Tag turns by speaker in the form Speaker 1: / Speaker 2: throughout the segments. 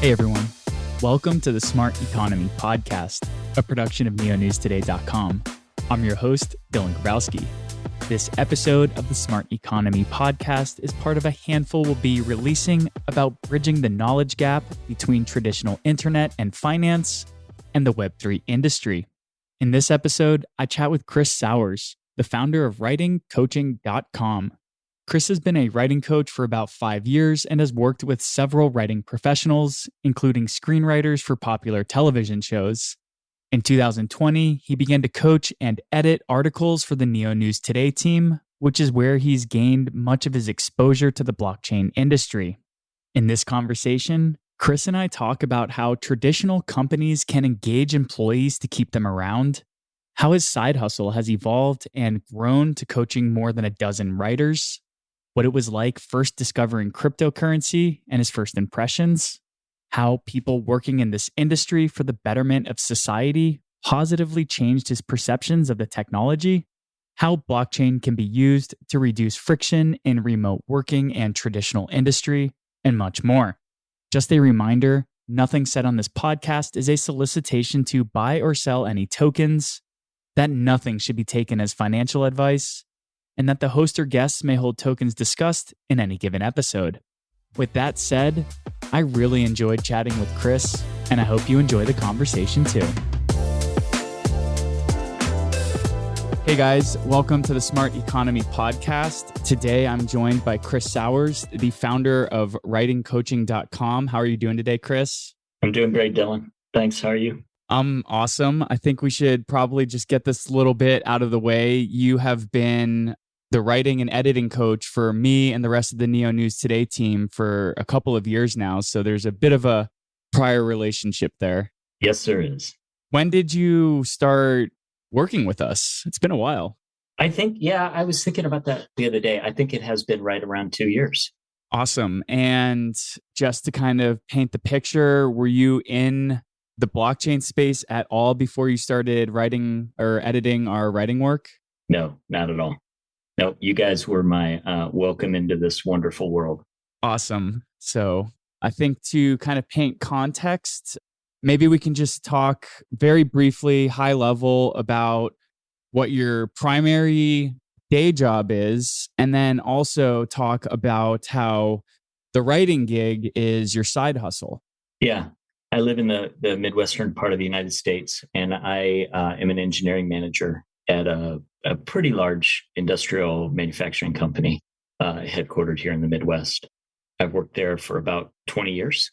Speaker 1: Hey everyone, welcome to the Smart Economy Podcast, a production of neonewstoday.com. I'm your host, Dylan Grabowski. This episode of the Smart Economy Podcast is part of a handful we'll be releasing about bridging the knowledge gap between traditional internet and finance and the Web3 industry. In this episode, I chat with Chris Sowers, the founder of writingcoaching.com. Chris has been a writing coach for about 5 years and has worked with several writing professionals, including screenwriters for popular television shows. In 2020, he began to coach and edit articles for the Neo News Today team, which is where he's gained much of his exposure to the blockchain industry. In this conversation, Chris and I talk about how traditional companies can engage employees to keep them around, how his side hustle has evolved and grown to coaching more than a dozen writers, what it was like first discovering cryptocurrency and his first impressions, how people working in this industry for the betterment of society positively changed his perceptions of the technology, how blockchain can be used to reduce friction in remote working and traditional industry, and much more. Just a reminder, nothing said on this podcast is a solicitation to buy or sell any tokens, that nothing should be taken as financial advice, and that the host or guests may hold tokens discussed in any given episode. With that said, I really enjoyed chatting with Chris, and I hope you enjoy the conversation too. Hey guys, welcome to the Smart Economy Podcast. Today I'm joined by Chris Sowers, the founder of writingcoaching.com. How are you doing today, Chris?
Speaker 2: I'm doing great, Dylan. Thanks. How are you?
Speaker 1: I'm awesome. I think we should probably just get this little bit out of the way. You have been the writing and editing coach for me and the rest of the Neo News Today team for a couple of years now. So there's a bit of a prior relationship there.
Speaker 2: Yes, there is.
Speaker 1: When did you start working with us? It's been a while.
Speaker 2: I was thinking about that the other day. I think it has been right around 2 years.
Speaker 1: Awesome. And just to kind of paint the picture, were you in the blockchain space at all before you started writing or editing our writing work?
Speaker 2: No, not at all. No, you guys were my welcome into this wonderful world.
Speaker 1: Awesome. So I think to kind of paint context, maybe we can just talk very briefly, high level, about what your primary day job is, and then also talk about how the writing gig is your side hustle.
Speaker 2: Yeah. I live in the Midwestern part of the United States, and I am an engineering manager at a pretty large industrial manufacturing company headquartered here in the Midwest. I've worked there for about 20 years.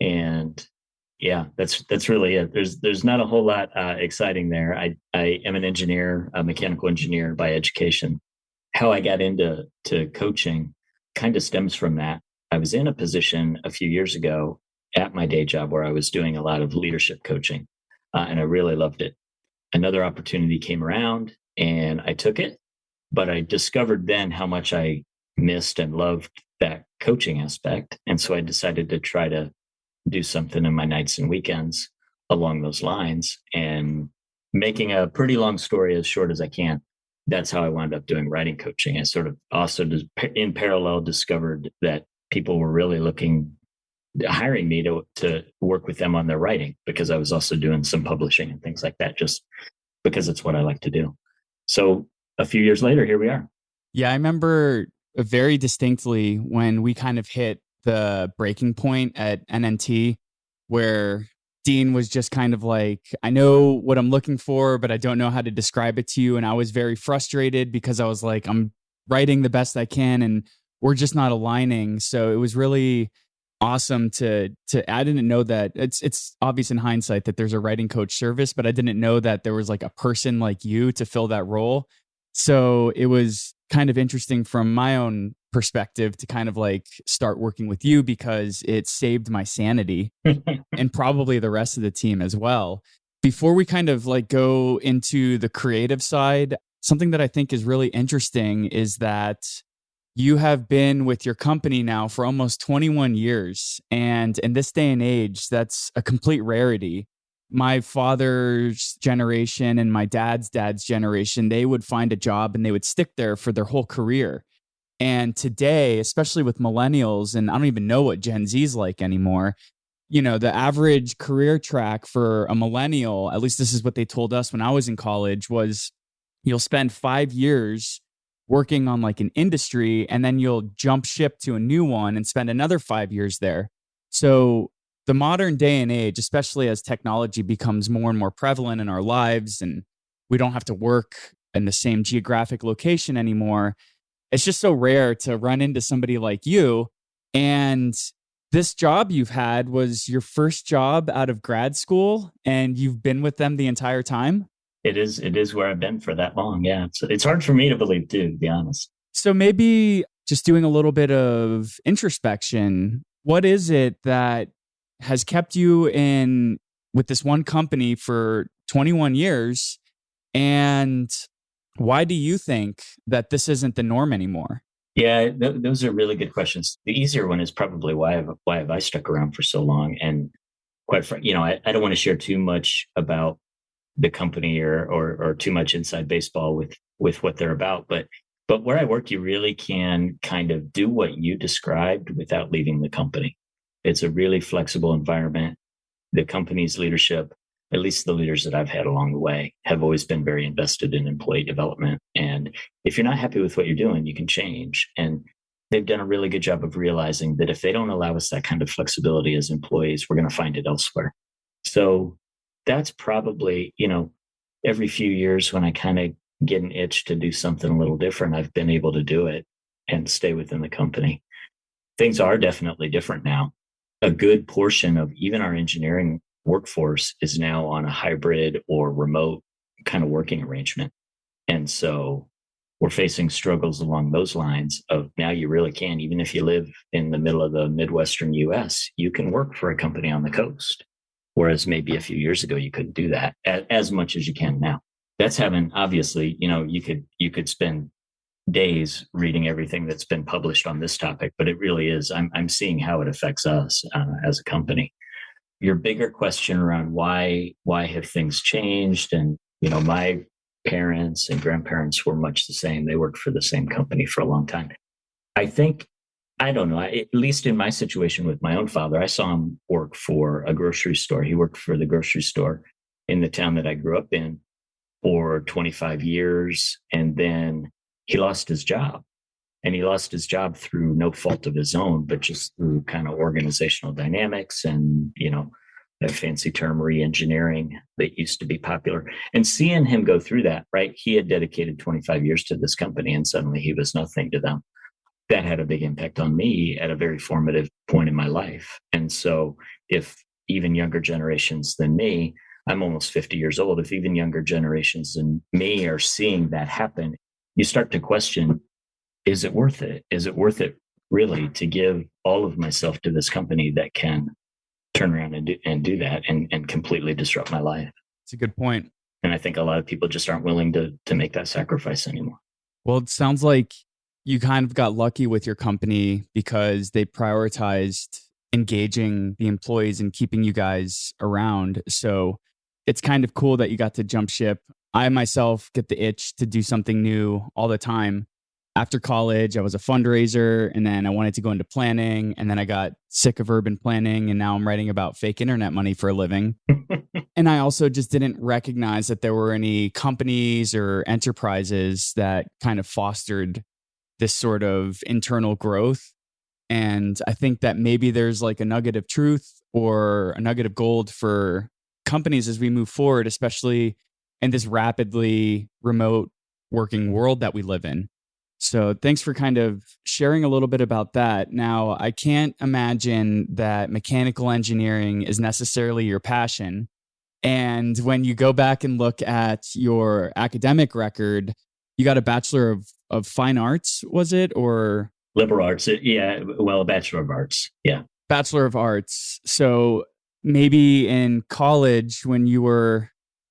Speaker 2: And yeah, that's really it. There's not a whole lot exciting there. I am an engineer, a mechanical engineer by education. How I got into coaching kind of stems from that. I was in a position a few years ago at my day job where I was doing a lot of leadership coaching, and I really loved it. Another opportunity came around and I took it, but I discovered then how much I missed and loved that coaching aspect. And so I decided to try to do something in my nights and weekends along those lines. And making a pretty long story as short as I can, that's how I wound up doing writing coaching. I sort of also in parallel discovered that people were really hiring me to work with them on their writing, because I was also doing some publishing and things like that, just because it's what I like to do. So a few years later, here we are.
Speaker 1: Yeah, I remember very distinctly when we kind of hit the breaking point at NNT, where Dean was just kind of like, I know what I'm looking for, but I don't know how to describe it to you. And I was very frustrated because I was like, I'm writing the best I can and we're just not aligning. So it was really awesome to I didn't know that it's obvious in hindsight that there's a writing coach service, but I didn't know that there was like a person like you to fill that role. So it was kind of interesting from my own perspective to kind of like start working with you, because it saved my sanity and probably the rest of the team as well. Before we kind of like go into the creative side, something that I think is really interesting is that you have been with your company now for almost 21 years. And in this day and age, that's a complete rarity. My father's generation and my dad's generation, they would find a job and they would stick there for their whole career. And today, especially with millennials, and I don't even know what Gen Z is like anymore, the average career track for a millennial, at least this is what they told us when I was in college, was you'll spend 5 years working on like an industry, and then you'll jump ship to a new one and spend another 5 years there. So the modern day and age, especially as technology becomes more and more prevalent in our lives and we don't have to work in the same geographic location anymore, it's just so rare to run into somebody like you. And this job you've had was your first job out of grad school, and you've been with them the entire time?
Speaker 2: It is where I've been for that long. Yeah. It's hard for me to believe too, to be honest.
Speaker 1: So maybe just doing a little bit of introspection, what is it that has kept you in with this one company for 21 years? And why do you think that this isn't the norm anymore?
Speaker 2: Yeah, those are really good questions. The easier one is probably why have I stuck around for so long? And quite frankly, I don't want to share too much about the company or too much inside baseball with what they're about. But where I work, you really can kind of do what you described without leaving the company. It's a really flexible environment. The company's leadership, at least the leaders that I've had along the way, have always been very invested in employee development. And if you're not happy with what you're doing, you can change. And they've done a really good job of realizing that if they don't allow us that kind of flexibility as employees, we're going to find it elsewhere. So that's probably, every few years when I kind of get an itch to do something a little different, I've been able to do it and stay within the company. Things are definitely different now. A good portion of even our engineering workforce is now on a hybrid or remote kind of working arrangement. And so we're facing struggles along those lines of now you really can, even if you live in the middle of the Midwestern US, you can work for a company on the coast. Whereas maybe a few years ago, you couldn't do that as much as you can now. That's having, obviously, you could spend days reading everything that's been published on this topic, but it really is, I'm seeing how it affects us as a company. Your bigger question around why have things changed? And, my parents and grandparents were much the same. They worked for the same company for a long time. I don't know, at least in my situation with my own father, I saw him work for a grocery store. He worked for the grocery store in the town that I grew up in for 25 years. And then he lost his job. And he lost his job through no fault of his own, but just through kind of organizational dynamics and, that fancy term re-engineering that used to be popular. And seeing him go through that, right? He had dedicated 25 years to this company and suddenly he was nothing to them. That had a big impact on me at a very formative point in my life. And so if even younger generations than me, I'm almost 50 years old, if even younger generations than me are seeing that happen, you start to question, is it worth it? Is it worth it really to give all of myself to this company that can turn around and do that and completely disrupt my life?
Speaker 1: It's a good point.
Speaker 2: And I think a lot of people just aren't willing to make that sacrifice anymore.
Speaker 1: Well, it sounds like you kind of got lucky with your company because they prioritized engaging the employees and keeping you guys around. So it's kind of cool that you got to jump ship. I myself get the itch to do something new all the time. After college, I was a fundraiser and then I wanted to go into planning. And then I got sick of urban planning and now I'm writing about fake internet money for a living. And I also just didn't recognize that there were any companies or enterprises that kind of fostered this sort of internal growth. And I think that maybe there's like a nugget of truth or a nugget of gold for companies as we move forward, especially in this rapidly remote working world that we live in. So thanks for kind of sharing a little bit about that. Now, I can't imagine that mechanical engineering is necessarily your passion. And when you go back and look at your academic record, you got a Bachelor of Fine Arts, was it? Or
Speaker 2: liberal arts? Yeah. Well, a Bachelor of Arts. Yeah.
Speaker 1: Bachelor of Arts. So maybe in college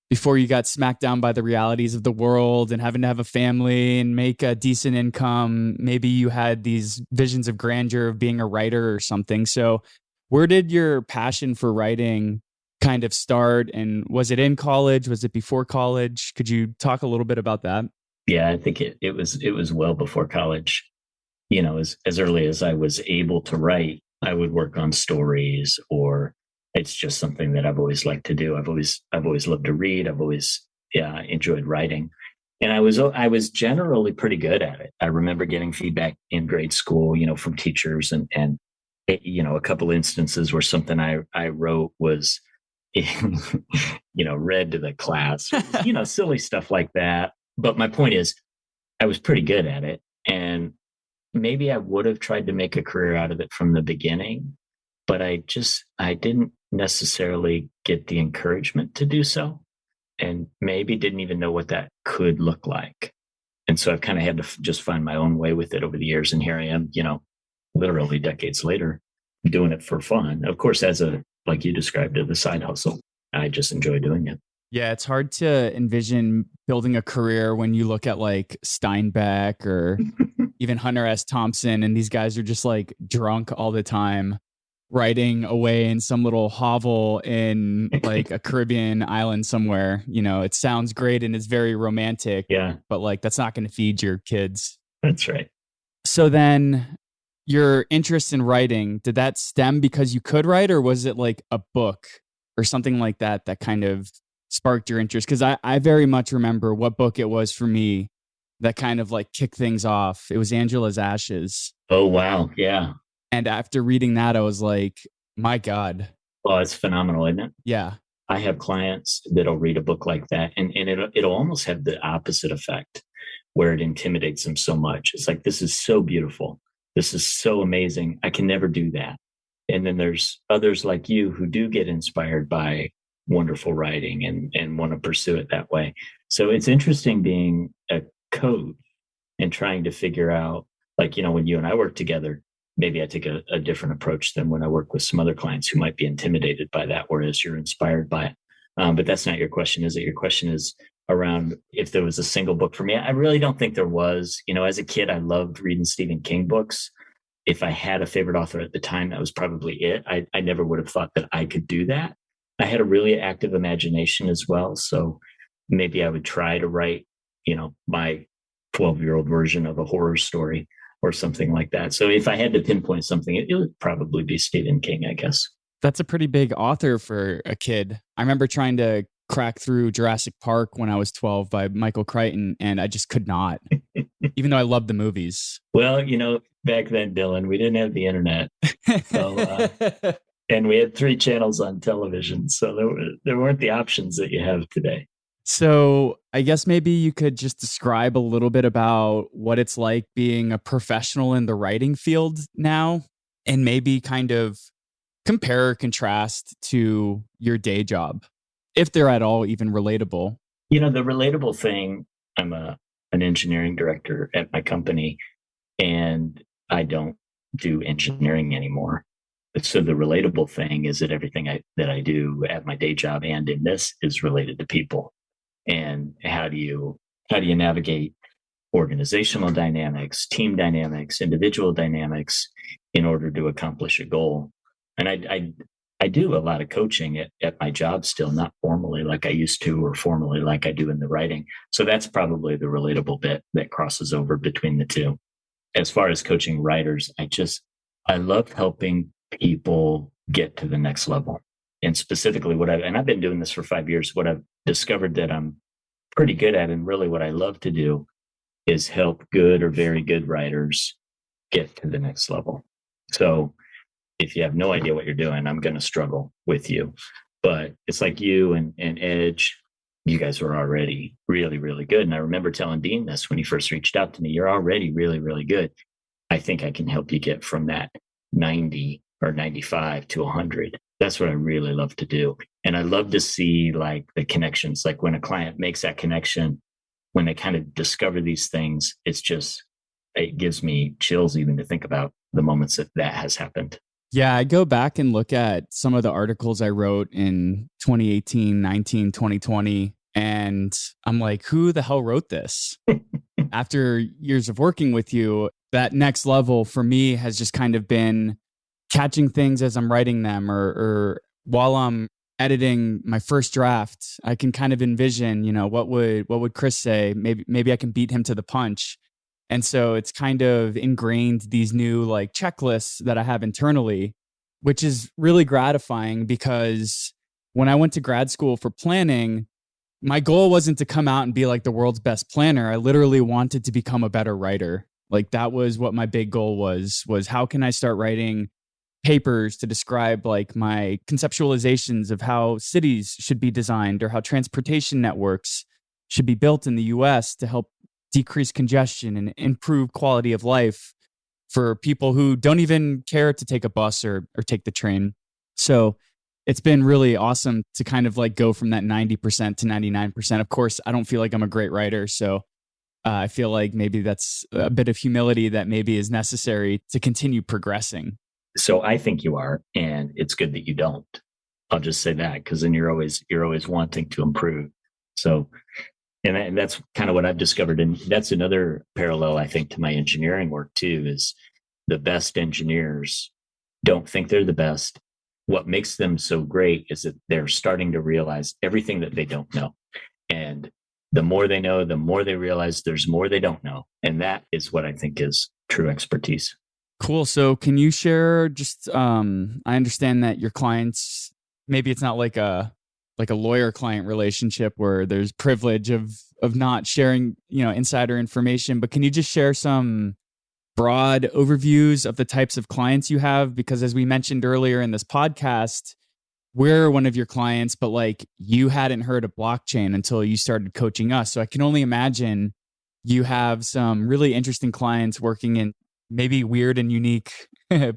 Speaker 1: before you got smacked down by the realities of the world and having to have a family and make a decent income, maybe you had these visions of grandeur of being a writer or something. So where did your passion for writing kind of start? And was it in college? Was it before college? Could you talk a little bit about that?
Speaker 2: Yeah, I think it was well before college. As early as I was able to write, I would work on stories or it's just something that I've always liked to do. I've always loved to read. I've always enjoyed writing. And I was generally pretty good at it. I remember getting feedback in grade school, from teachers and a couple instances where something I wrote was, read to the class, silly stuff like that. But my point is, I was pretty good at it. And maybe I would have tried to make a career out of it from the beginning, but I didn't necessarily get the encouragement to do so. And maybe didn't even know what that could look like. And so I've kind of had to just find my own way with it over the years. And here I am, literally decades later, doing it for fun. Of course, like you described it, the side hustle. I just enjoy doing it.
Speaker 1: Yeah, it's hard to envision building a career when you look at like Steinbeck or even Hunter S. Thompson, and these guys are just like drunk all the time, writing away in some little hovel in like a Caribbean island somewhere. It sounds great and it's very romantic.
Speaker 2: Yeah.
Speaker 1: But like, that's not going to feed your kids.
Speaker 2: That's right.
Speaker 1: So then your interest in writing, did that stem because you could write, or was it like a book or something like that kind of sparked your interest? Because I very much remember what book it was for me that kind of like kicked things off. It was Angela's Ashes.
Speaker 2: Oh, wow. Yeah.
Speaker 1: And after reading that, I was like, my God.
Speaker 2: Well, it's phenomenal, isn't it?
Speaker 1: Yeah.
Speaker 2: I have clients that'll read a book like that, and it'll almost have the opposite effect, where it intimidates them so much. It's like, this is so beautiful. This is so amazing. I can never do that. And then there's others like you who do get inspired by wonderful writing and want to pursue it that way. So it's interesting being a coach and trying to figure out, like, when you and I work together, maybe I take a different approach than when I work with some other clients who might be intimidated by that, whereas you're inspired by it. But that's not your question, is it? Your question is around if there was a single book for me. I really don't think there was. As a kid, I loved reading Stephen King books. If I had a favorite author at the time, that was probably it. I never would have thought that I could do that. I had a really active imagination as well. So maybe I would try to write, my 12-year-old version of a horror story or something like that. So if I had to pinpoint something, it would probably be Stephen King, I guess.
Speaker 1: That's a pretty big author for a kid. I remember trying to crack through Jurassic Park when I was 12 by Michael Crichton, and I just could not, even though I loved the movies.
Speaker 2: Well, back then, Dylan, we didn't have the internet. So, and we had 3 channels on television. So there weren't the options that you have today.
Speaker 1: So I guess maybe you could just describe a little bit about what it's like being a professional in the writing field now, and maybe kind of compare or contrast to your day job, if they're at all even relatable.
Speaker 2: The relatable thing, I'm an engineering director at my company, and I don't do engineering anymore. So the relatable thing is that everything that I do at my day job and in this is related to people. And how do you navigate organizational dynamics, team dynamics, individual dynamics in order to accomplish a goal? And I do a lot of coaching at my job still, not formally like I used to, or formally like I do in the writing. So that's probably the relatable bit that crosses over between the two. As far as coaching writers, I love helping people get to the next level. And specifically I've been doing this for 5 years, what I've discovered that I'm pretty good at, and really what I love to do, is help good or very good writers get to the next level. So if you have no idea what you're doing, I'm going to struggle with you. But it's like you and Edge, you guys were already really, really good. And I remember telling Dean this when he first reached out to me, you're already really, really good. I think I can help you get from that 90 or 95 to 100. That's what I really love to do. And I love to see like the connections, like when a client makes that connection, when they kind of discover these things, it gives me chills even to think about the moments that has happened.
Speaker 1: Yeah, I go back and look at some of the articles I wrote in 2018, 19, 2020, and I'm like, who the hell wrote this? After years of working with you, that next level for me has just kind of been catching things as I'm writing them, or while I'm editing my first draft, I can kind of envision, what would Chris say? Maybe I can beat him to the punch. And so it's kind of ingrained these new like checklists that I have internally which is really gratifying because when I went to grad school for planning, my goal wasn't to come out and be like the world's best planner. I literally wanted to become a better writer. Like that was what my big goal was how can I start writing papers to describe like my conceptualizations of how cities should be designed or how transportation networks should be built in the US to help decrease congestion and improve quality of life for people who don't even care to take a bus or take the train. So it's been really awesome to kind of like go from that 90% to 99%. Of course, I don't feel like I'm a great writer. So I feel like maybe that's a bit of humility that maybe is necessary to continue progressing.
Speaker 2: So I think you are, and it's good that you don't. I'll just say that, because then you're always wanting to improve. So, and that's kind of what I've discovered. And that's another parallel, I think, to my engineering work too, is the best engineers don't think they're the best. What makes them so great is that they're starting to realize everything that they don't know. And the more they know, the more they realize there's more they don't know. And that is what I think is true expertise.
Speaker 1: Cool. So can you share just, I understand that your clients, maybe it's not like a lawyer client relationship where there's privilege of not sharing, insider information, but can you just share some broad overviews of the types of clients you have? Because as we mentioned earlier in this podcast, we're one of your clients, but like you hadn't heard of blockchain until you started coaching us. So I can only imagine you have some really interesting clients working in maybe weird and unique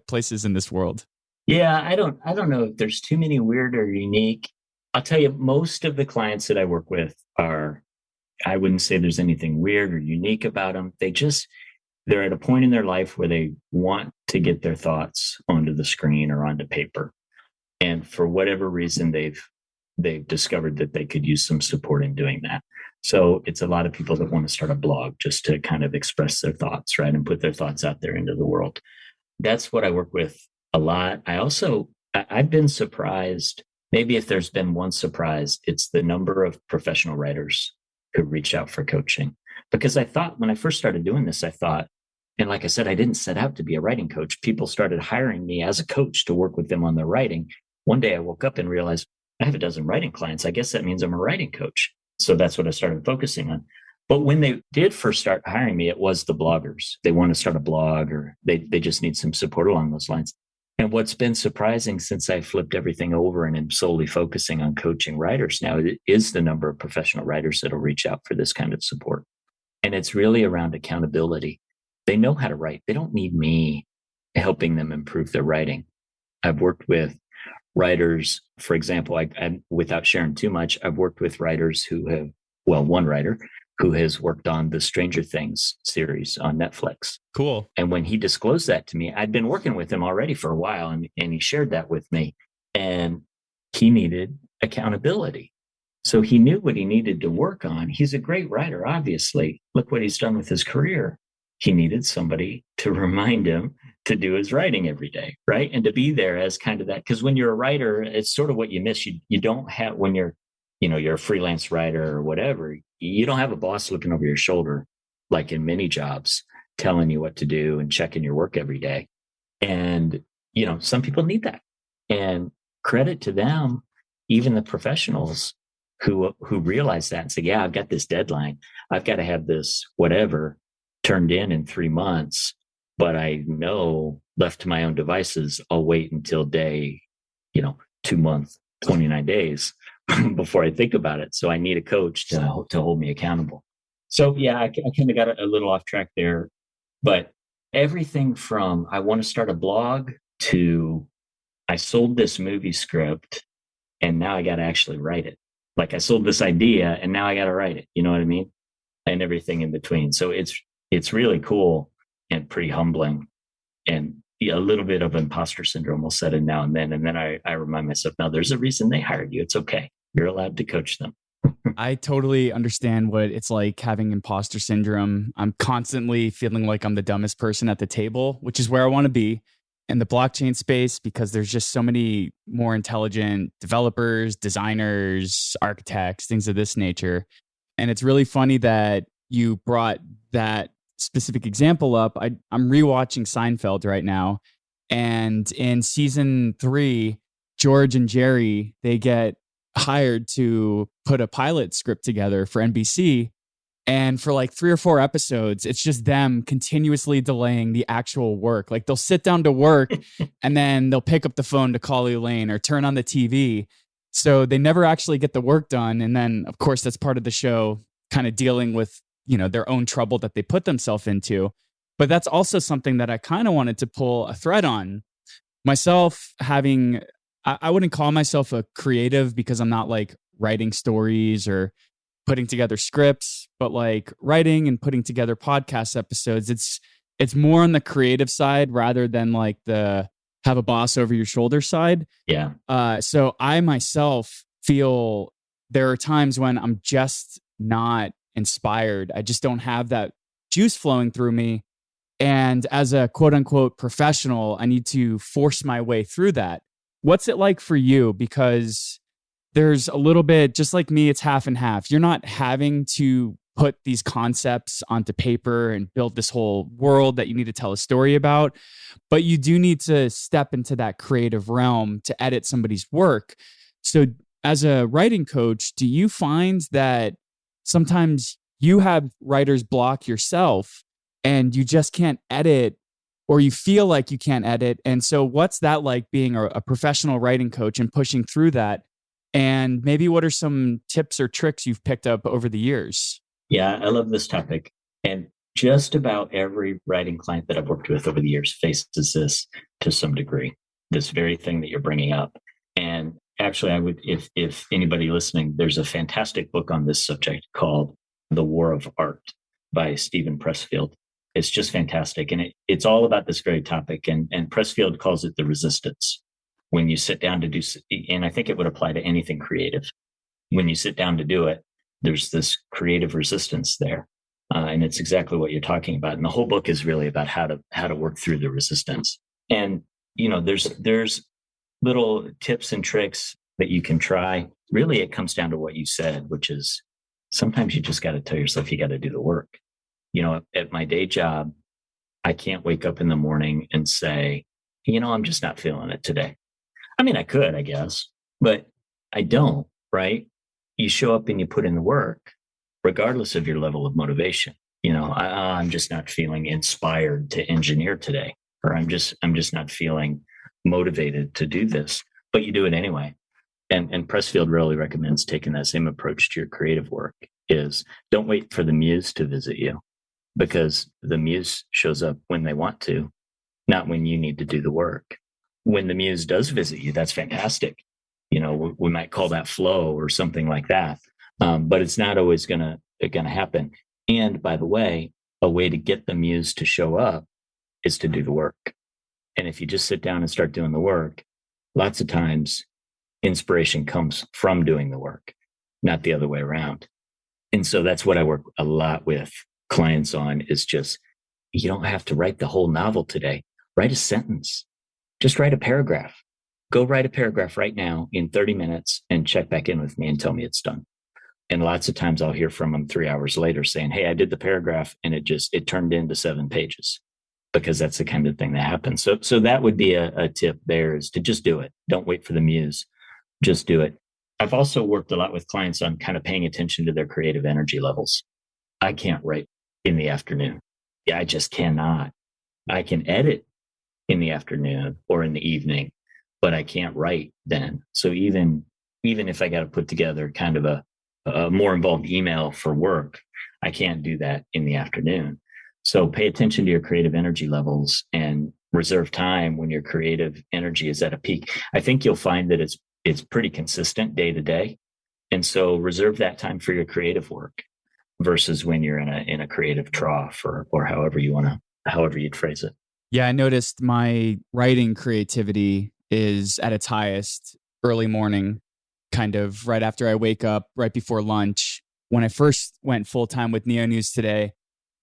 Speaker 1: places in this world.
Speaker 2: Yeah, I don't know if there's too many weird or unique. I'll tell you, most of the clients that I work with are, I wouldn't say there's anything weird or unique about them. They're at a point in their life where they want to get their thoughts onto the screen or onto paper. And for whatever reason, they've discovered that they could use some support in doing that. So it's a lot of people that want to start a blog just to kind of express their thoughts, right? And put their thoughts out there into the world. That's what I work with a lot. I've been surprised. Maybe if there's been one surprise, it's the number of professional writers who reach out for coaching. Because I thought when I first started doing this, and like I said, I didn't set out to be a writing coach. People started hiring me as a coach to work with them on their writing. One day I woke up and realized I have a dozen writing clients. I guess that means I'm a writing coach. So that's what I started focusing on. But when they did first start hiring me, it was the bloggers. They want to start a blog or they just need some support along those lines. And what's been surprising since I flipped everything over and am solely focusing on coaching writers now is the number of professional writers that'll reach out for this kind of support. And it's really around accountability. They know how to write. They don't need me helping them improve their writing. I've worked with writers, for example, I without sharing too much, I've worked with writers one writer who has worked on the Stranger Things series on Netflix.
Speaker 1: Cool.
Speaker 2: And when he disclosed that to me, I'd been working with him already for a while, and he shared that with me. And he needed accountability. So he knew what he needed to work on. He's a great writer, obviously. Look what he's done with his career. He needed somebody to remind him to do his writing every day, right? And to be there as kind of that. Because when you're a writer, it's sort of what you miss. You don't have, when you're a freelance writer or whatever, you don't have a boss looking over your shoulder, like in many jobs, telling you what to do and checking your work every day. And, some people need that. And credit to them, even the professionals who realize that and say, yeah, I've got this deadline. I've got to have this whatever turned in 3 months. But I know, left to my own devices, I'll wait until day, 2 months, 29 days before I think about it. So I need a coach to hold me accountable. So yeah, I kind of got a little off track there, but everything from I want to start a blog to I sold this movie script and now I got to actually write it. Like I sold this idea and now I got to write it. You know what I mean? And everything in between. So it's really cool and pretty humbling, and a little bit of imposter syndrome will set in now and then. And then I remind myself, now there's a reason they hired you. It's okay. You're allowed to coach them.
Speaker 1: I totally understand what it's like having imposter syndrome. I'm constantly feeling like I'm the dumbest person at the table, which is where I want to be in the blockchain space, because there's just so many more intelligent developers, designers, architects, things of this nature. And it's really funny that you brought that specific example up. I'm rewatching Seinfeld right now. And in season 3, George and Jerry, they get hired to put a pilot script together for NBC. And for like 3 or 4 episodes, it's just them continuously delaying the actual work. Like they'll sit down to work and then they'll pick up the phone to call Elaine or turn on the TV. So they never actually get the work done. And then, of course, that's part of the show, kind of dealing with, their own trouble that they put themselves into. But that's also something that I kind of wanted to pull a thread on. Myself having, I wouldn't call myself a creative because I'm not like writing stories or putting together scripts, but like writing and putting together podcast episodes, it's more on the creative side rather than like the have a boss over your shoulder side.
Speaker 2: Yeah.
Speaker 1: So I myself feel there are times when I'm just not inspired. I just don't have that juice flowing through me. And as a quote unquote professional, I need to force my way through that. What's it like for you? Because there's a little bit, just like me, it's half and half. You're not having to put these concepts onto paper and build this whole world that you need to tell a story about, but you do need to step into that creative realm to edit somebody's work. So as a writing coach, do you find that sometimes you have writer's block yourself and you just can't edit, or you feel like you can't edit? And so what's that like being a professional writing coach and pushing through that? And maybe what are some tips or tricks you've picked up over the years?
Speaker 2: Yeah, I love this topic. And just about every writing client that I've worked with over the years faces this to some degree, this very thing that you're bringing up. And actually, I would, if anybody listening, there's a fantastic book on this subject called The War of Art by Stephen Pressfield. It's just fantastic. And it's all about this very topic. And Pressfield calls it the resistance. When you sit down to do, and I think it would apply to anything creative. When you sit down to do it, there's this creative resistance there. And it's exactly what you're talking about. And the whole book is really about how to work through the resistance. And, there's little tips and tricks that you can try. Really, it comes down to what you said, which is sometimes you just got to tell yourself you got to do the work. At my day job, I can't wake up in the morning and say, I'm just not feeling it today. I mean, I could, I guess, but I don't, right? You show up and you put in the work, regardless of your level of motivation. I'm just not feeling inspired to engineer today, or I'm just not feeling motivated to do this, but you do it anyway. And Pressfield really recommends taking that same approach to your creative work. Is don't wait for the muse to visit you, because the muse shows up when they want to, not when you need to do the work. When the muse does visit you, that's fantastic. We might call that flow or something like that. But it's not always gonna happen. And by the way to get the muse to show up is to do the work. And if you just sit down and start doing the work, lots of times inspiration comes from doing the work, not the other way around. And so that's what I work a lot with clients on, is just, you don't have to write the whole novel today. Write a sentence. Just write a paragraph. Go write a paragraph right now in 30 minutes and check back in with me and tell me it's done. And lots of times I'll hear from them 3 hours later saying, hey, I did the paragraph and it turned into 7 pages, because that's the kind of thing that happens. So that would be a tip there, is to just do it. Don't wait for the muse. Just do it. I've also worked a lot with clients on kind of paying attention to their creative energy levels. I can't write in the afternoon. Yeah, I just cannot. I can edit in the afternoon or in the evening, but I can't write then. So even if I got to put together kind of a more involved email for work, I can't do that in the afternoon. So pay attention to your creative energy levels and reserve time when your creative energy is at a peak. I think you'll find that it's pretty consistent day to day. And so reserve that time for your creative work versus when you're in a creative trough or however you'd phrase it.
Speaker 1: Yeah, I noticed my writing creativity is at its highest early morning, kind of right after I wake up, right before lunch. When I first went full-time with Neo News Today,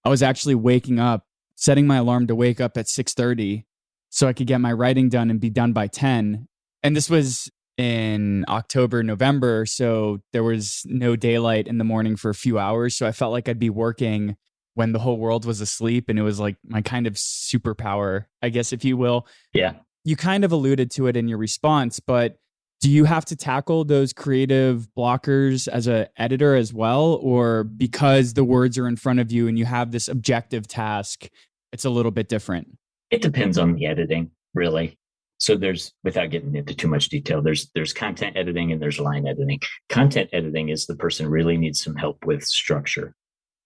Speaker 1: I was actually waking up, setting my alarm to wake up at 6:30 so I could get my writing done and be done by 10. And this was in October, November, so there was no daylight in the morning for a few hours. So I felt like I'd be working when the whole world was asleep, and it was like my kind of superpower, I guess, if you will.
Speaker 2: Yeah.
Speaker 1: You kind of alluded to it in your response, but do you have to tackle those creative blockers as an editor as well? Or because the words are in front of you and you have this objective task, it's a little bit different?
Speaker 2: It depends on the editing, really. So there's, without getting into too much detail, there's content editing and there's line editing. Content editing is the person really needs some help with structure.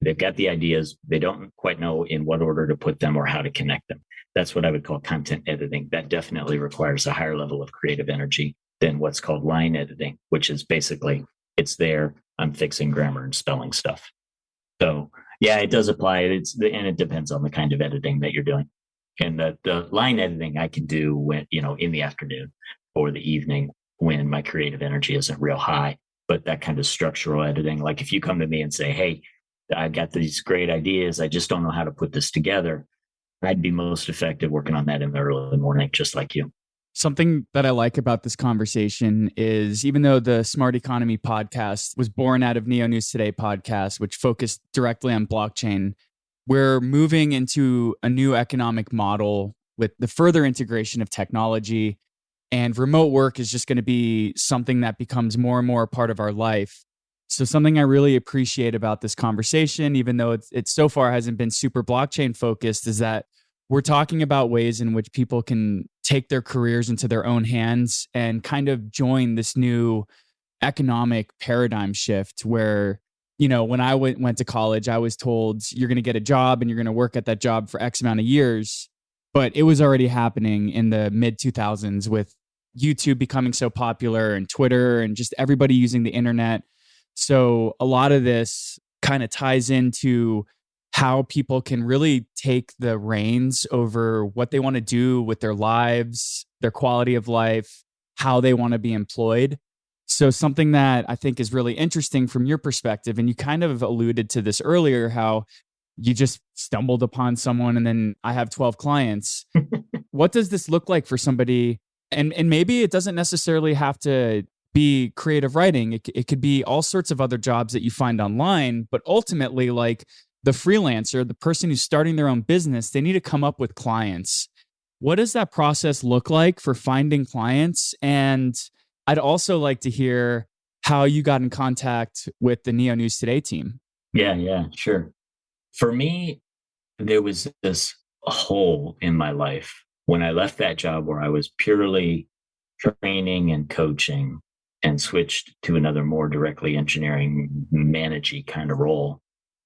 Speaker 2: They've got the ideas. They don't quite know in what order to put them or how to connect them. That's what I would call content editing. That definitely requires a higher level of creative energy than what's called line editing, which is basically, it's there, I'm fixing grammar and spelling stuff. So yeah, it does apply. And it depends on the kind of editing that you're doing. And the line editing I can do when, in the afternoon or the evening when my creative energy isn't real high. But that kind of structural editing, like if you come to me and say, hey, I've got these great ideas, I just don't know how to put this together, I'd be most effective working on that in the early morning, just like you.
Speaker 1: Something that I like about this conversation is, even though the Smart Economy podcast was born out of Neo News Today podcast, which focused directly on blockchain, we're moving into a new economic model with the further integration of technology, and remote work is just going to be something that becomes more and more a part of our life. So something I really appreciate about this conversation, even though it so far hasn't been super blockchain focused, is that we're talking about ways in which people can take their careers into their own hands and kind of join this new economic paradigm shift where, when I went to college, I was told you're going to get a job and you're going to work at that job for X amount of years. But it was already happening in the mid 2000s with YouTube becoming so popular and Twitter and just everybody using the internet. So a lot of this kind of ties into how people can really take the reins over what they want to do with their lives, their quality of life, how they want to be employed. So something that I think is really interesting from your perspective, and you kind of alluded to this earlier, how you just stumbled upon someone and then I have 12 clients. What does this look like for somebody? And maybe it doesn't necessarily have to be creative writing. It could be all sorts of other jobs that you find online, but ultimately, like the freelancer, the person who's starting their own business, they need to come up with clients. What does that process look like for finding clients? And I'd also like to hear how you got in contact with the Neo News Today team.
Speaker 2: Yeah, sure. For me, there was this hole in my life when I left that job where I was purely training and coaching and switched to another more directly engineering, managey kind of role.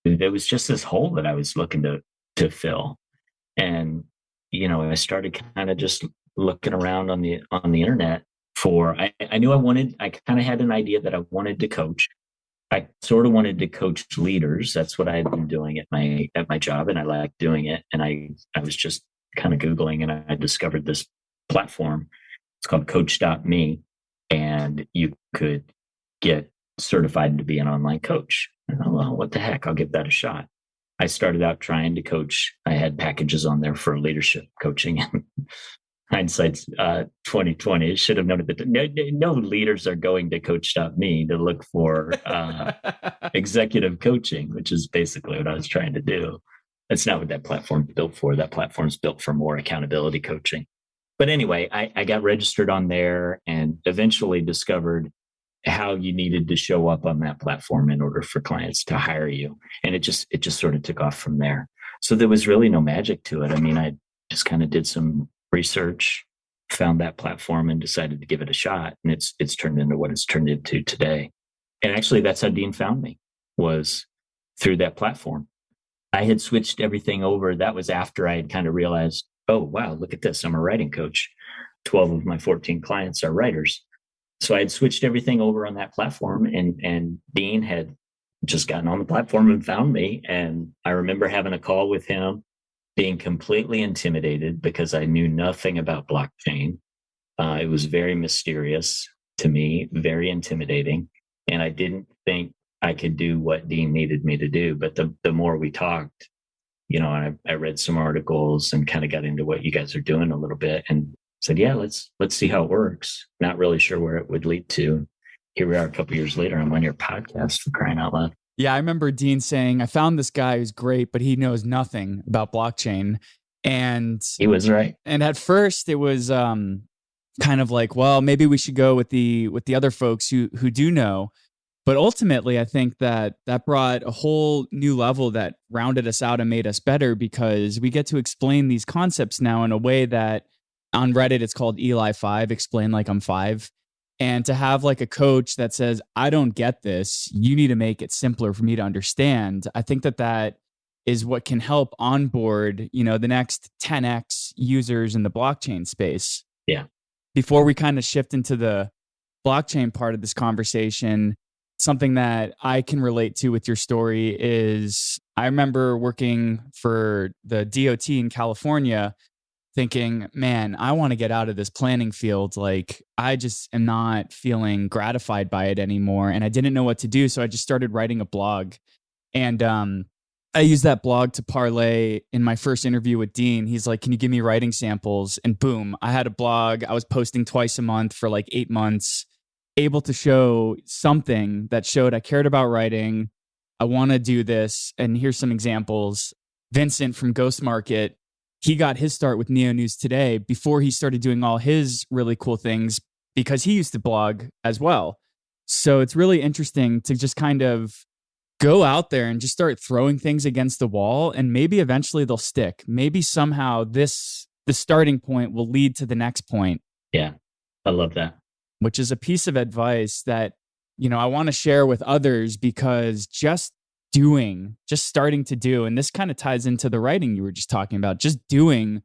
Speaker 2: There was just this hole that I was looking to fill. And, I started kind of just looking around on the internet I knew I kind of had an idea that I wanted to coach. I sort of wanted to coach leaders. That's what I had been doing at my job, and I liked doing it. And I was just kind of Googling, and I discovered this platform. It's called Coach.me, and you could get certified to be an online coach. And well, what the heck? I'll give that a shot. I started out trying to coach. I had packages on there for leadership coaching. Hindsight's 2020. Should have known that no leaders are going to Coach.me to look for executive coaching, which is basically what I was trying to do. That's not what that platform's built for. That platform's built for more accountability coaching. But anyway, I got registered on there and eventually discovered how you needed to show up on that platform in order for clients to hire you. And it just sort of took off from there. So there was really no magic to it. I mean, I just kind of did some research, found that platform and decided to give it a shot. And it's turned into what it's turned into today. And actually that's how Dean found me, was through that platform. I had switched everything over. That was after I had kind of realized, oh, wow, look at this. I'm a writing coach. 12 of my 14 clients are writers. So I had switched everything over on that platform, and Dean had just gotten on the platform and found me. And I remember having a call with him, being completely intimidated because I knew nothing about blockchain. It was very mysterious to me, very intimidating. And I didn't think I could do what Dean needed me to do. But the more we talked, and I read some articles and kind of got into what you guys are doing a little bit and said, yeah, let's see how it works. Not really sure where it would lead to. Here we are a couple of years later. I'm on your podcast, for crying out loud.
Speaker 1: Yeah, I remember Dean saying, I found this guy who's great, but he knows nothing about blockchain. And
Speaker 2: He was right.
Speaker 1: and at first it was kind of like, well, maybe we should go with the other folks who do know. But ultimately, I think that brought a whole new level that rounded us out and made us better, because we get to explain these concepts now in a way that on Reddit, it's called Eli 5, explain like I'm 5. And to have like a coach that says, I don't get this, you need to make it simpler for me to understand. I think that is what can help onboard, the next 10x users in the blockchain space.
Speaker 2: Yeah.
Speaker 1: Before we kind of shift into the blockchain part of this conversation, something that I can relate to with your story is I remember working for the DOT in California thinking, man, I want to get out of this planning field. Like, I just am not feeling gratified by it anymore. And I didn't know what to do. So I just started writing a blog. And I used that blog to parlay in my first interview with Dean. He's like, can you give me writing samples? And boom, I had a blog. I was posting twice a month for like 8 months, able to show something that showed I cared about writing. I want to do this. And here's some examples. Vincent from Ghost Market, he got his start with Neo News Today before he started doing all his really cool things, because he used to blog as well. So it's really interesting to just kind of go out there and just start throwing things against the wall, and maybe eventually they'll stick. Maybe somehow the starting point will lead to the next point.
Speaker 2: Yeah, I love that.
Speaker 1: Which is a piece of advice that, I want to share with others, because just starting to do, and this kind of ties into the writing you were just talking about, just doing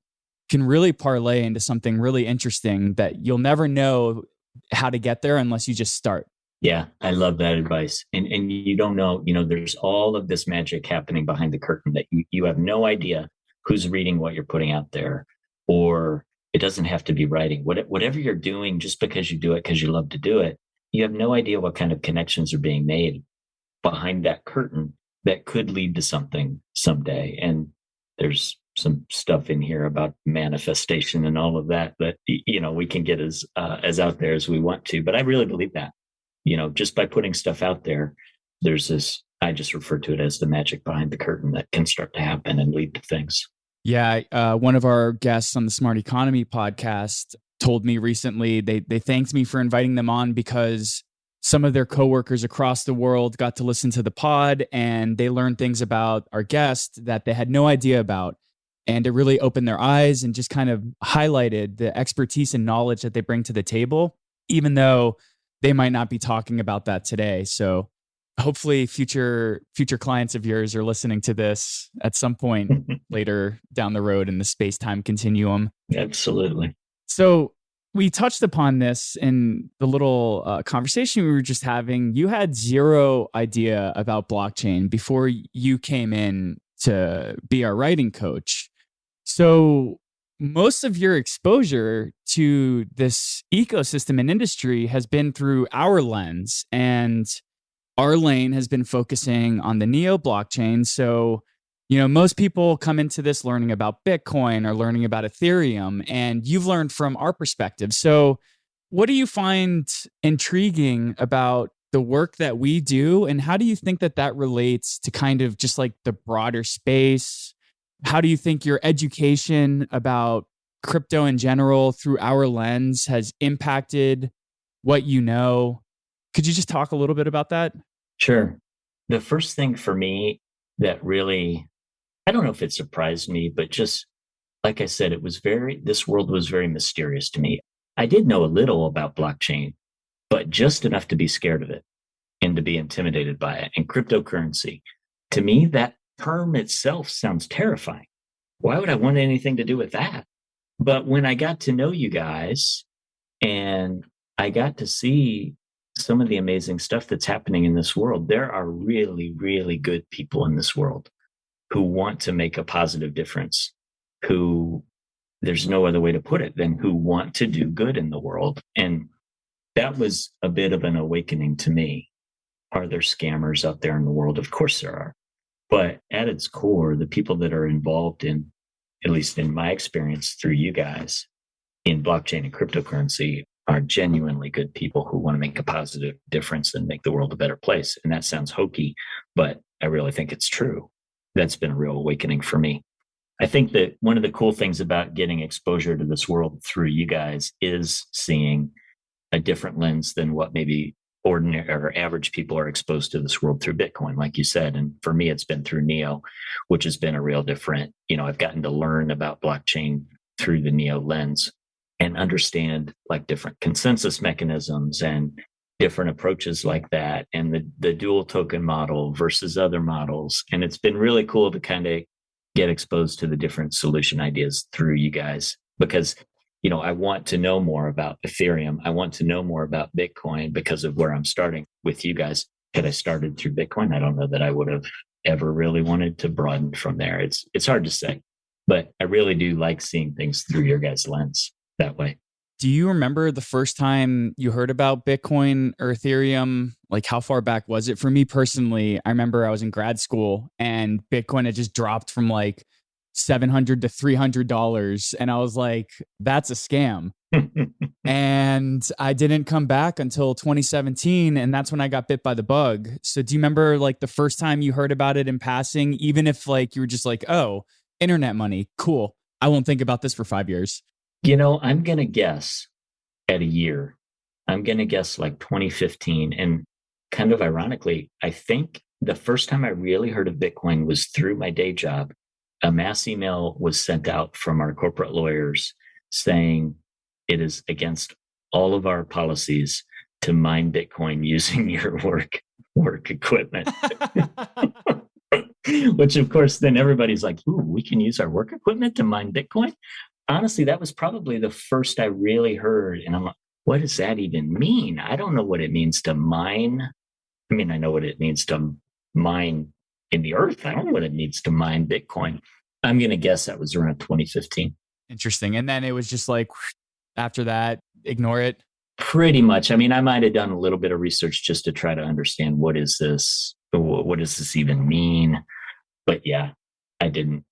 Speaker 1: can really parlay into something really interesting that you'll never know how to get there unless you just start.
Speaker 2: Yeah, I love that advice. And you don't know, there's all of this magic happening behind the curtain that you have no idea who's reading what you're putting out there, or it doesn't have to be writing. Whatever you're doing, just because you do it because you love to do it, you have no idea what kind of connections are being made behind that curtain that could lead to something someday. And there's some stuff in here about manifestation and all of that we can get as out there as we want to. But I really believe that, just by putting stuff out there, there's this, I just refer to it as the magic behind the curtain that can start to happen and lead to things.
Speaker 1: Yeah. One of our guests on the Smart Economy podcast told me recently, they thanked me for inviting them on because some of their coworkers across the world got to listen to the pod and they learned things about our guest that they had no idea about. And it really opened their eyes and just kind of highlighted the expertise and knowledge that they bring to the table, even though they might not be talking about that today. So hopefully future clients of yours are listening to this at some point later down the road in the space-time continuum.
Speaker 2: Absolutely.
Speaker 1: So we touched upon this in the little conversation we were just having. You had zero idea about blockchain before you came in to be our writing coach. So most of your exposure to this ecosystem and industry has been through our lens, and our lane has been focusing on the Neo blockchain. So, most people come into this learning about Bitcoin or learning about Ethereum, and you've learned from our perspective. So what do you find intriguing about the work that we do? And how do you think that relates to kind of just like the broader space? How do you think your education about crypto in general through our lens has impacted what you know? Could you just talk a little bit about that?
Speaker 2: Sure. The first thing for me that really, I don't know if it surprised me, but just like I said, this world was very mysterious to me. I did know a little about blockchain, but just enough to be scared of it and to be intimidated by it. And cryptocurrency, to me, that term itself sounds terrifying. Why would I want anything to do with that? But when I got to know you guys and I got to see some of the amazing stuff that's happening in this world, there are really, really good people in this world who want to make a positive difference, who, there's no other way to put it than who want to do good in the world. And that was a bit of an awakening to me. Are there scammers out there in the world? Of course there are. But at its core, the people that are involved in, at least in my experience through you guys, in blockchain and cryptocurrency are genuinely good people who want to make a positive difference and make the world a better place. And that sounds hokey, but I really think it's true. That's been a real awakening for me. I think that one of the cool things about getting exposure to this world through you guys is seeing a different lens than what maybe ordinary or average people are exposed to this world through Bitcoin, like you said. And for me, it's been through Neo, which has been a real different, I've gotten to learn about blockchain through the Neo lens and understand like different consensus mechanisms and different approaches like that, and the dual token model versus other models. And it's been really cool to kind of get exposed to the different solution ideas through you guys, because I want to know more about Ethereum. I want to know more about Bitcoin because of where I'm starting with you guys. Had I started through Bitcoin, I don't know that I would have ever really wanted to broaden from there. It's hard to say, but I really do like seeing things through your guys' lens that way.
Speaker 1: Do you remember the first time you heard about Bitcoin or Ethereum? Like, how far back was it? For me personally, I remember I was in grad school and Bitcoin had just dropped from like $700 to $300. And I was like, that's a scam. And I didn't come back until 2017. And that's when I got bit by the bug. So do you remember like the first time you heard about it in passing, even if like you were just like, oh, internet money, cool, I won't think about this for 5 years?
Speaker 2: I'm going to guess at a year. I'm going to guess like 2015. And kind of ironically, I think the first time I really heard of Bitcoin was through my day job. A mass email was sent out from our corporate lawyers saying it is against all of our policies to mine Bitcoin using your work equipment. Which, of course, then everybody's like, ooh, we can use our work equipment to mine Bitcoin? Honestly, that was probably the first I really heard. And I'm like, what does that even mean? I don't know what it means to mine. I mean, I know what it means to mine in the earth. I don't know what it means to mine Bitcoin. I'm going to guess that was around 2015.
Speaker 1: Interesting. And then it was just like, after that, ignore it.
Speaker 2: Pretty much. I mean, I might have done a little bit of research just to try to understand what is this? What does this even mean? But yeah, I didn't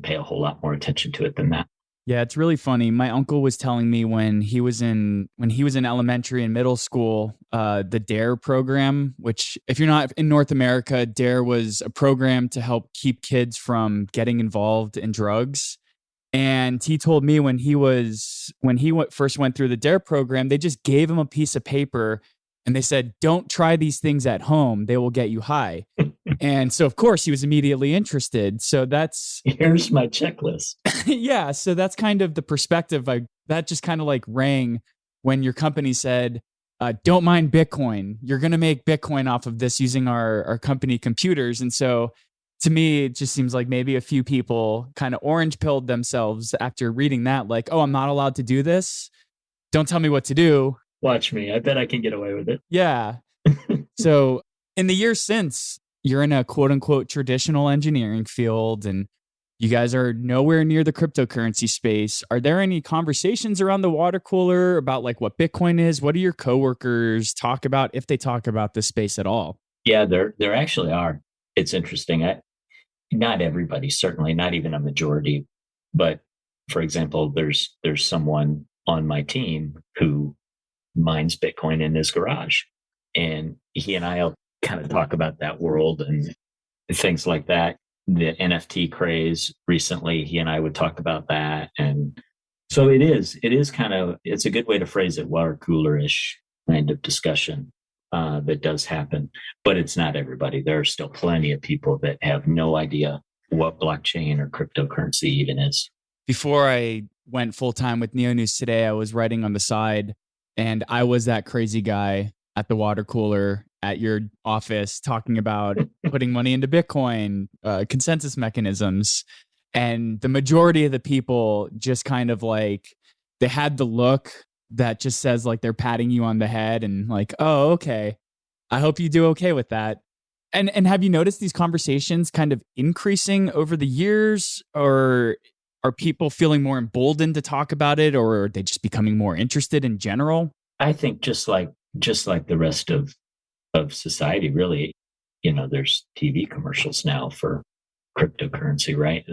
Speaker 2: pay a whole lot more attention to it than that.
Speaker 1: Yeah, it's really funny. My uncle was telling me when he was in elementary and middle school, the DARE program, which if you're not in North America, DARE was a program to help keep kids from getting involved in drugs. And he told me when he first went through the DARE program, they just gave him a piece of paper and they said, don't try these things at home. They will get you high. And so, of course, he was immediately interested. So
Speaker 2: here's my checklist.
Speaker 1: Yeah. So that's kind of the perspective. That just kind of like rang when your company said, don't mind Bitcoin. You're going to make Bitcoin off of this using our company computers. And so to me, it just seems like maybe a few people kind of orange pilled themselves after reading that. Like, oh, I'm not allowed to do this. Don't tell me what to do.
Speaker 2: Watch me. I bet I can get away with it.
Speaker 1: Yeah. So in the years since, you're in a quote unquote traditional engineering field and you guys are nowhere near the cryptocurrency space. Are there any conversations around the water cooler about like what Bitcoin is? What do your coworkers talk about, if they talk about this space at all?
Speaker 2: Yeah, there actually are. It's interesting. Not everybody, certainly not even a majority. But for example, there's someone on my team who mines Bitcoin in his garage. And he and I'll kind of talk about that world and things like that. The NFT craze recently, he and I would talk about that. And so it's a good way to phrase it, water cooler-ish kind of discussion that does happen, but it's not everybody. There are still plenty of people that have no idea what blockchain or cryptocurrency even is.
Speaker 1: Before I went full-time with Neo News Today, I was writing on the side and I was that crazy guy at the water cooler at your office talking about putting money into Bitcoin, consensus mechanisms. And the majority of the people just kind of like, they had the look that just says like they're patting you on the head and like, oh, okay, I hope you do okay with that. And have you noticed these conversations kind of increasing over the years, or are people feeling more emboldened to talk about it, or are they just becoming more interested in general?
Speaker 2: I think just like the rest of society, really, there's TV commercials now for cryptocurrency, right?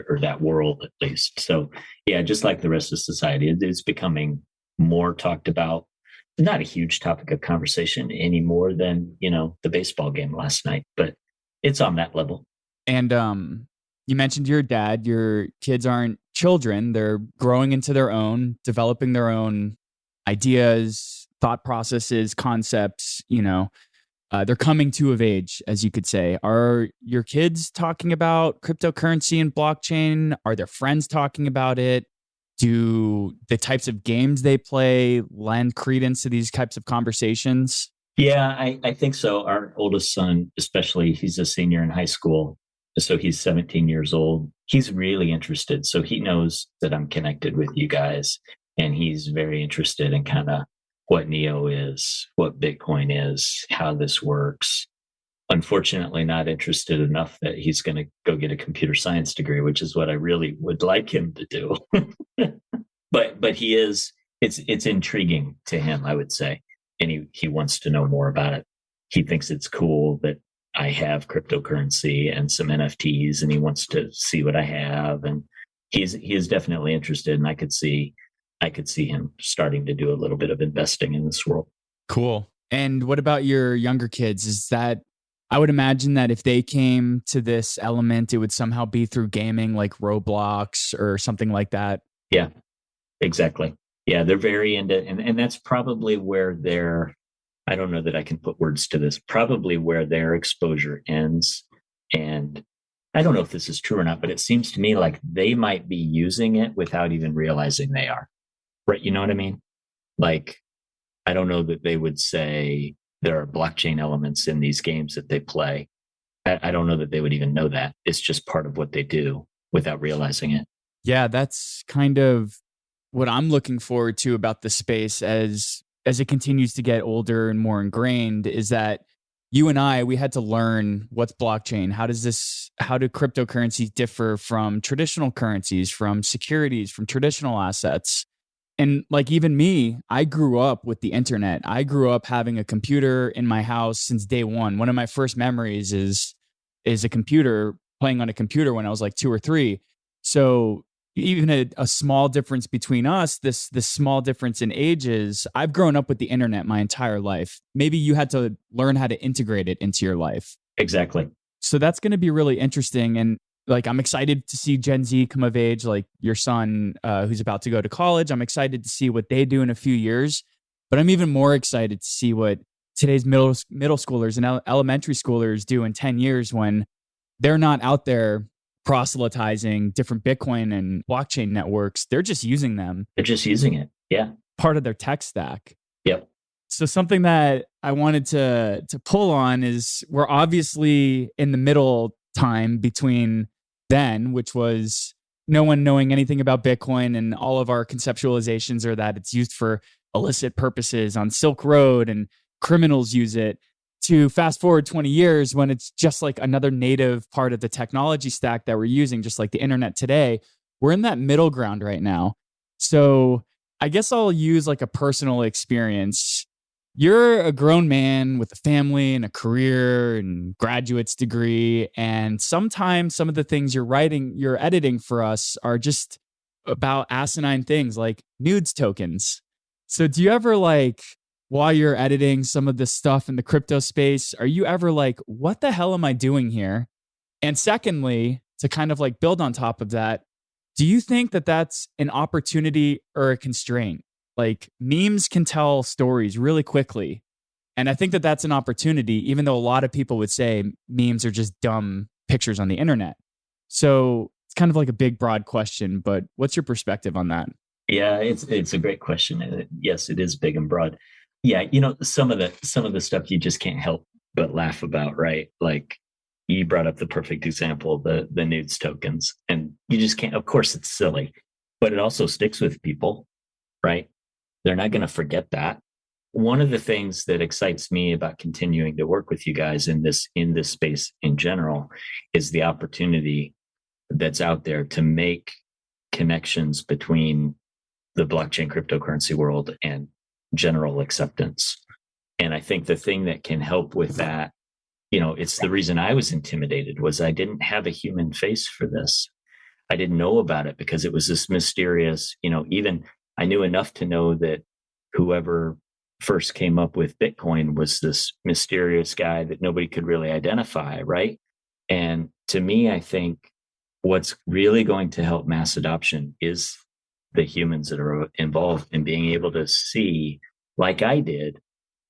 Speaker 2: Or that world at least. So yeah, just like the rest of society, it's becoming more talked about. Not a huge topic of conversation any more than, the baseball game last night, but it's on that level.
Speaker 1: And you mentioned your dad. Your kids aren't children. They're growing into their own, developing their own ideas, thought processes, concepts, they're coming of age, as you could say. Are your kids talking about cryptocurrency and blockchain? Are their friends talking about it? Do the types of games they play lend credence to these types of conversations?
Speaker 2: Yeah, I think so. Our oldest son, especially, he's a senior in high school. So he's 17 years old. He's really interested. So he knows that I'm connected with you guys. And he's very interested in kind of what NEO is, what Bitcoin is, how this works. Unfortunately, not interested enough that he's going to go get a computer science degree, which is what I really would like him to do. But he is, it's intriguing to him, I would say. And he wants to know more about it. He thinks it's cool that I have cryptocurrency and some NFTs, and he wants to see what I have. And he is definitely interested. And I could see him starting to do a little bit of investing in this world.
Speaker 1: Cool. And what about your younger kids? Is that, I would imagine that if they came to this element, it would somehow be through gaming like Roblox or something like that.
Speaker 2: Yeah, exactly. Yeah, they're very into, and that's probably where I don't know that I can put words to this, probably where their exposure ends. And I don't know if this is true or not, but it seems to me like they might be using it without even realizing they are. Right? You know what I mean? Like, I don't know that they would say there are blockchain elements in these games that they play. I don't know that they would even know that. It's just part of what they do without realizing it.
Speaker 1: Yeah, that's kind of what I'm looking forward to about the space as it continues to get older and more ingrained, is that you and we had to learn what's blockchain. How do cryptocurrencies differ from traditional currencies, from securities, from traditional assets? And like even me, I grew up with the internet. I grew up having a computer in my house since day one. One of my first memories is a computer, playing on a computer when I was like 2 or 3. So even a small difference between us, this small difference in ages, I've grown up with the internet my entire life. Maybe you had to learn how to integrate it into your life.
Speaker 2: Exactly.
Speaker 1: So that's going to be really interesting. And like, I'm excited to see Gen Z come of age, like your son who's about to go to college. I'm excited to see what they do in a few years, but I'm even more excited to see what today's middle schoolers and elementary schoolers do in 10 years when they're not out there proselytizing different Bitcoin and blockchain networks. They're just using them.
Speaker 2: They're just using it. Yeah.
Speaker 1: Part of their tech stack.
Speaker 2: Yep.
Speaker 1: So something that I wanted to pull on is we're obviously in the middle time between then, which was no one knowing anything about Bitcoin, and all of our conceptualizations are that it's used for illicit purposes on Silk Road and criminals use it, to fast forward 20 years when it's just like another native part of the technology stack that we're using, just like the internet today. We're in that middle ground right now. So I guess I'll use like a personal experience. You're a grown man with a family and a career and graduate's degree. And sometimes some of the things you're editing for us are just about asinine things like nudes tokens. So do you ever while you're editing some of the stuff in the crypto space, are you ever like, what the hell am I doing here? And secondly, to kind of like build on top of that, do you think that that's an opportunity or a constraint? Like memes can tell stories really quickly. And I think that that's an opportunity, even though a lot of people would say memes are just dumb pictures on the internet. So it's kind of like a big, broad question, but what's your perspective on that?
Speaker 2: Yeah, it's a great question. And yes, it is big and broad. Yeah, some of the stuff you just can't help but laugh about, right? Like you brought up the perfect example, the nudes tokens, and you just can't. Of course, it's silly, but it also sticks with people, right? They're not going to forget that. One of the things that excites me about continuing to work with you guys in this space in general is the opportunity that's out there to make connections between the blockchain cryptocurrency world and general acceptance. And I think the thing that can help with that, it's the reason I was intimidated was I didn't have a human face for this. I didn't know about it because it was this mysterious, even I knew enough to know that whoever first came up with Bitcoin was this mysterious guy that nobody could really identify, right? And to me, I think what's really going to help mass adoption is the humans that are involved in being able to see, like I did,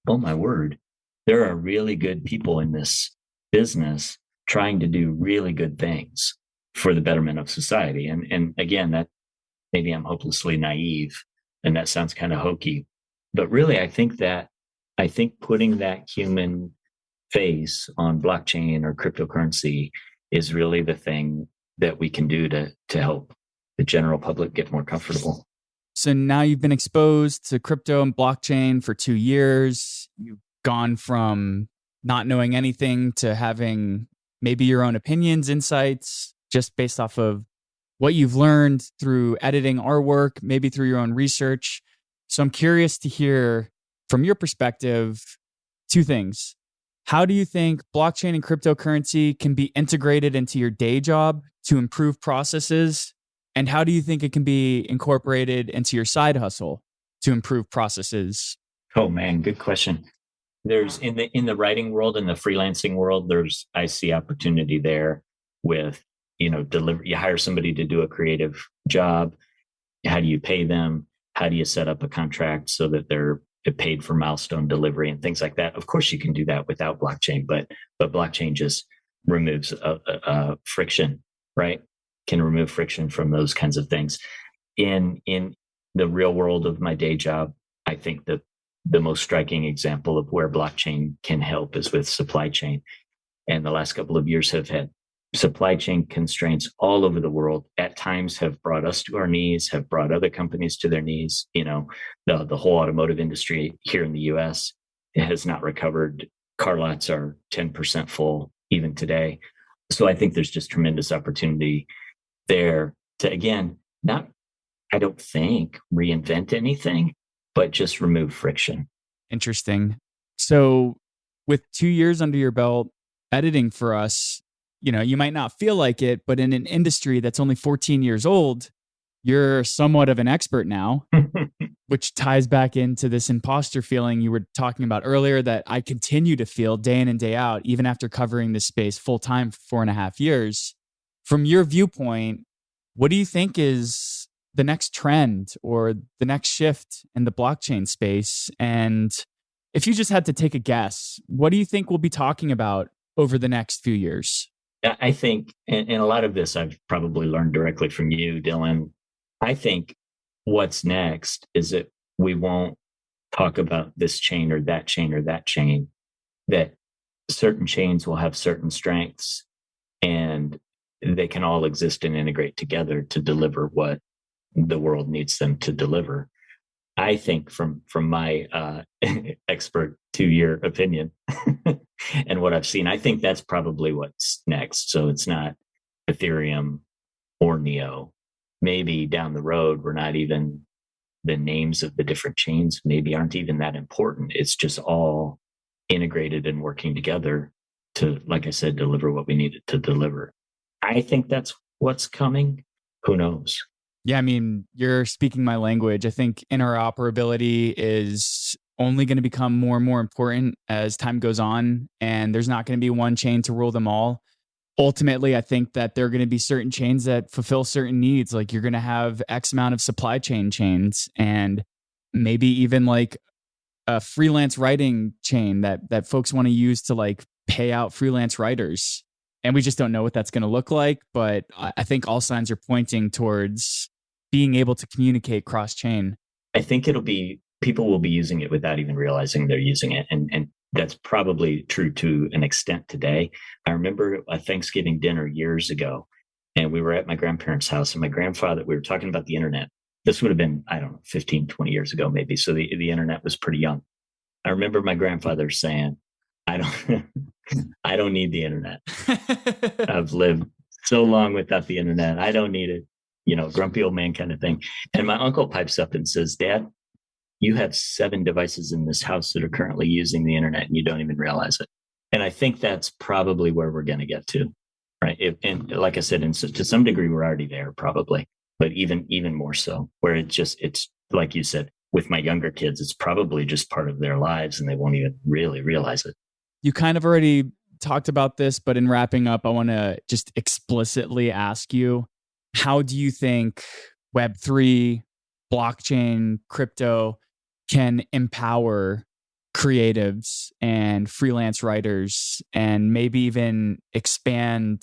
Speaker 2: oh my word, there are really good people in this business trying to do really good things for the betterment of society. And again, that maybe I'm hopelessly naive and that sounds kind of hokey, but really I think putting that human face on blockchain or cryptocurrency is really the thing that we can do to help the general public get more comfortable.
Speaker 1: So now you've been exposed to crypto and blockchain for 2 years. You've gone from not knowing anything to having maybe your own opinions, insights, just based off of what you've learned through editing our work, maybe through your own research. So I'm curious to hear from your perspective, 2 things. How do you think blockchain and cryptocurrency can be integrated into your day job to improve processes? And how do you think it can be incorporated into your side hustle to improve processes?
Speaker 2: Oh man, good question. There's in the writing world and the freelancing world, I see opportunity there with, you hire somebody to do a creative job. How do you pay them? How do you set up a contract so that they're paid for milestone delivery and things like that? Of course, you can do that without blockchain, but blockchain just removes friction, right? Can remove friction from those kinds of things. In the real world of my day job, I think the most striking example of where blockchain can help is with supply chain. And the last couple of years have had supply chain constraints all over the world, at times have brought us to our knees, have brought other companies to their knees. The whole automotive industry here in the US has not recovered. Car lots are 10% full even today. So I think there's just tremendous opportunity there to, again, not, I don't think, reinvent anything, but just remove friction.
Speaker 1: Interesting. So with 2 years under your belt editing for us, you might not feel like it, but in an industry that's only 14 years old, you're somewhat of an expert now, which ties back into this imposter feeling you were talking about earlier that I continue to feel day in and day out, even after covering this space full time for 4.5 years. From your viewpoint, what do you think is the next trend or the next shift in the blockchain space? And if you just had to take a guess, what do you think we'll be talking about over the next few years?
Speaker 2: I think, and a lot of this I've probably learned directly from you, Dylan. I think what's next is that we won't talk about this chain or that chain or that chain, that certain chains will have certain strengths and they can all exist and integrate together to deliver what the world needs them to deliver. I think from my expert 2-year opinion and what I've seen, I think that's probably what's next. So it's not Ethereum or Neo. Maybe down the road, we're not even, the names of the different chains maybe aren't even that important. It's just all integrated and working together to, like I said, deliver what we needed to deliver. I think that's what's coming. Who knows?
Speaker 1: Yeah, I mean, you're speaking my language. I think interoperability is only going to become more and more important as time goes on, and there's not going to be one chain to rule them all. Ultimately, I think that there are going to be certain chains that fulfill certain needs. Like you're going to have X amount of supply chain chains and maybe even like a freelance writing chain that folks want to use to like pay out freelance writers. And we just don't know what that's going to look like. But I think all signs are pointing towards being able to communicate cross-chain.
Speaker 2: I think people will be using it without even realizing they're using it. And that's probably true to an extent today. I remember a Thanksgiving dinner years ago, and we were at my grandparents' house, and my grandfather, we were talking about the internet. This would have been, 15, 20 years ago, maybe. So the internet was pretty young. I remember my grandfather saying, I don't need the internet. I've lived so long without the internet. I don't need it. Grumpy old man kind of thing. And my uncle pipes up and says, Dad, you have 7 devices in this house that are currently using the internet and you don't even realize it. And I think that's probably where we're going to get to, right? And like I said, to some degree, we're already there probably, but even more so, where it's like you said, with my younger kids, it's probably just part of their lives and they won't even really realize it.
Speaker 1: You kind of already talked about this, but in wrapping up, I want to just explicitly ask you, how do you think Web3, blockchain, crypto can empower creatives and freelance writers and maybe even expand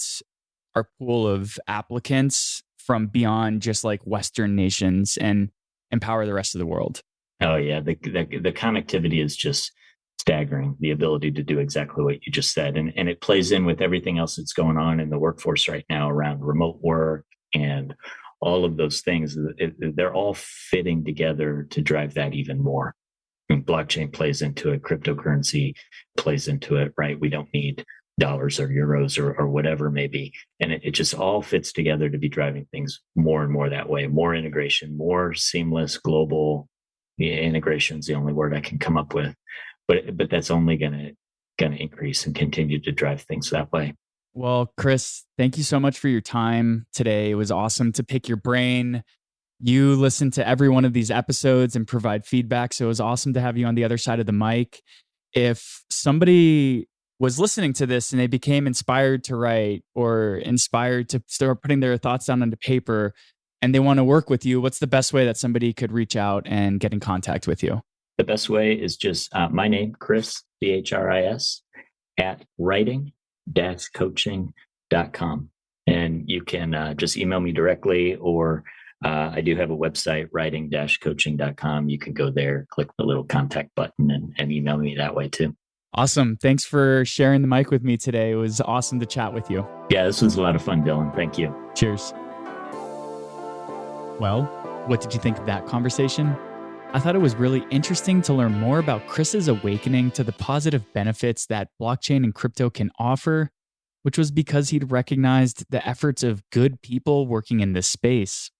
Speaker 1: our pool of applicants from beyond just like Western nations and empower the rest of the world?
Speaker 2: Oh yeah, the connectivity is just staggering. The ability to do exactly what you just said, and it plays in with everything else that's going on in the workforce right now around remote work and all of those things. They're all fitting together to drive that even more. I mean, blockchain plays into it, cryptocurrency plays into it, right? We don't need dollars or euros or whatever it may be. And it just all fits together to be driving things more and more that way. More integration, more seamless global integration is the only word I can come up with. But that's only going to increase and continue to drive things that way.
Speaker 1: Well, Chris, thank you so much for your time today. It was awesome to pick your brain. You listen to every one of these episodes and provide feedback. So it was awesome to have you on the other side of the mic. If somebody was listening to this and they became inspired to write or inspired to start putting their thoughts down onto paper and they want to work with you, what's the best way that somebody could reach out and get in contact with you?
Speaker 2: The best way is just my name, Chris, CHRIS, at writing-coaching.com. And you can just email me directly, or I do have a website, writing-coaching.com. You can go there, click the little contact button and email me that way too.
Speaker 1: Awesome. Thanks for sharing the mic with me today. It was awesome to chat with you.
Speaker 2: Yeah, this was a lot of fun, Dylan. Thank you.
Speaker 1: Cheers. Well, what did you think of that conversation? I thought it was really interesting to learn more about Chris's awakening to the positive benefits that blockchain and crypto can offer, which was because he'd recognized the efforts of good people working in this space.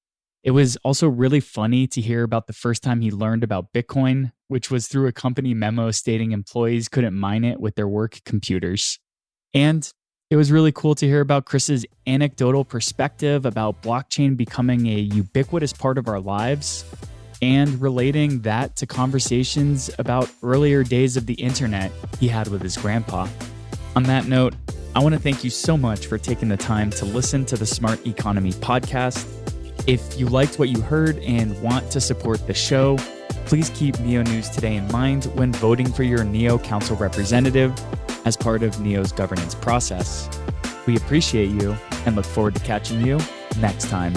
Speaker 1: It was also really funny to hear about the first time he learned about Bitcoin, which was through a company memo stating employees couldn't mine it with their work computers. And it was really cool to hear about Chris's anecdotal perspective about blockchain becoming a ubiquitous part of our lives and relating that to conversations about earlier days of the internet he had with his grandpa. On that note, I want to thank you so much for taking the time to listen to the Smart Economy podcast. If you liked what you heard and want to support the show, please keep Neo News Today in mind when voting for your Neo Council representative as part of Neo's governance process. We appreciate you and look forward to catching you next time.